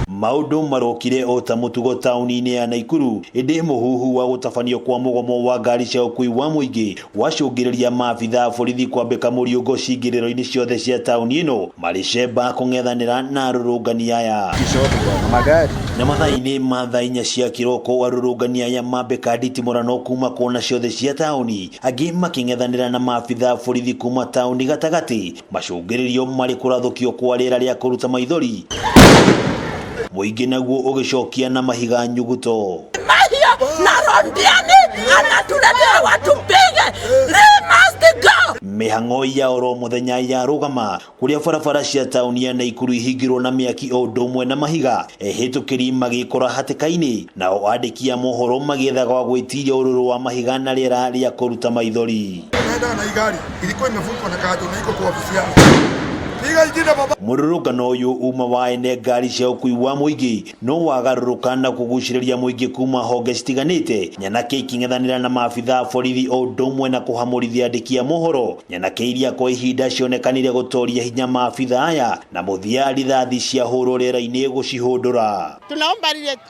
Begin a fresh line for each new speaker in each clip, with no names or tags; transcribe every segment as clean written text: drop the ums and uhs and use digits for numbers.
Maundu marokire o ta mutugo tauni-ini ya Naikuru indi muhuhu wa gutabanio kwa mugomo wa ngari cia ukui wa muingi wacungireria maabitha borithi kwambika muriungo cingiriro-ini ciothe cia tauni ino maricemba kung'ethanira na arurungani aya na mathaa-ini ma thaa inya cia kiroko arurungani aya mambika nditimurano kuma kona ciothe cia tauni angi making'ethanira na maabitha borithi kuma tauni gatagati macungiririo mari kurathukio kwa rĩera ria kuruta maithori muingi naguo ugicokia na mahiga nyuguto
na rondiani anatuletea watu pige they must go.
Mihang'o ya oro muthenya ya rugama kuria barabara cia tauni ya Naikuru ihingirwo na miaki o ndomwe na mahiga ehitukiri magikora hatikaini nao andiki a mohoro magiethaga wa gwitiria ururu wa mahiga na rĩera ria kuruta maithori
na igari ilikuwa imefungwa na kado na iko kwa ofisi yao.
Mururungano uyu uma wa ene ngari cia ukui wa muingi no wagaruruka na kuguciriria muingi kuma honge citiganite nyanake iking'ethanira na maabitha borithi o ndomwe na kuhamurithia andiki a mohoro nyanake iria kwa ihinda cionekanire gutoria hinya maabitha aya na muthia rithathi cia hurwo rĩera-ini gucihundura.
Tunaomba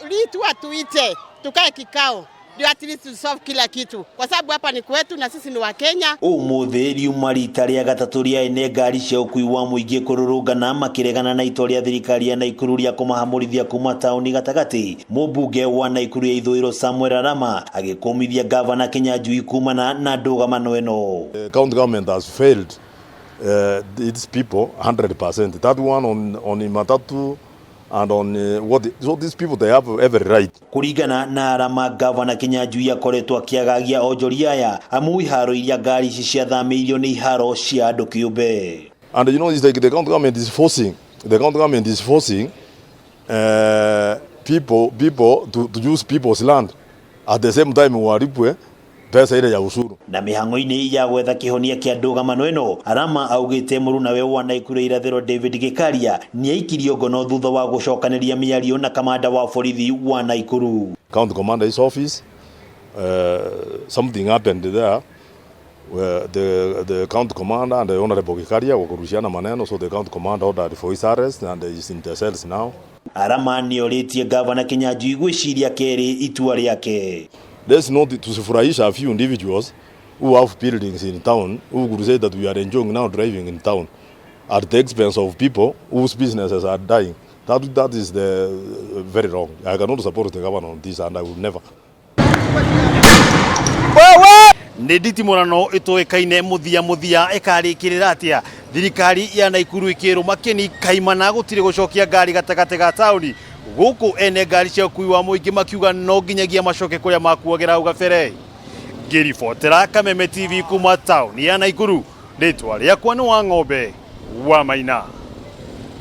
ritu atuite tukae kikao ndio at least to solve kila kitu kwa sababu hapa ni kwetu na sisi ni wa Kenya.
Umuthi riuma rita rĩa gatatũ rĩa ene ngari cia ukui wa muingi kururungana makiregana na itua rĩa thirikari ya Naikuru rĩa kumahamurithia kuma tauni gatagati. Mũmbunge wa Naikuru ya ithũĩro Samuel Arama agĩkũmithia gavana Kinyanjui kumana na Ndugamano ĩno.
County government has failed its people 100%. That one on Matatu and on so these people they have every right.
Kurigana na Arama gavana Kinyanjui akoretwo akiagagia onjoria aya amu iharo iria ngari ici ciathamiirio ni iharo cia andu kiumbe.
And you know it's like the county government is forcing people to use people's land at the same time walipwe pesa ile ya ushuru.
Na mihang'o-ini ya gwetha kihonia kia Ndugamano ĩno Arama augite murunawe wa Naikuru irathĩro David Gikaria ni aikirio ngono thutha wa gucokanĩria miario na kamanda wa borithi wa Naikuru.
County commander's office, something happened there where the county commander and the honorable Gikaria wakurushiana maneno, so the county commander ordered for his arrest and is in the cells now.
Arama ni oritie gavana Kinyanjui gwiciria keri itua riake.
Let's not to sufurahisha a few individuals who have buildings in town who could say that we are enjoying now driving in town at the expense of people whose businesses are dying. That is very wrong. I cannot support the government on this and I will never.
Nditimurano itoekaine muthia ekarikirira atia thirikari ya Naikuru ikiru makeni kaimana gutire gucokia ngari gatagate ga tauni guku ene ngari cia ukui wa muingi makiuga no nginyagia macoke kuria makuagera au gabere. Ngiribotera Kameme TV kuma tauni ya Naikuru, ritwa riakwa ni wa ng'ombe wa Maina.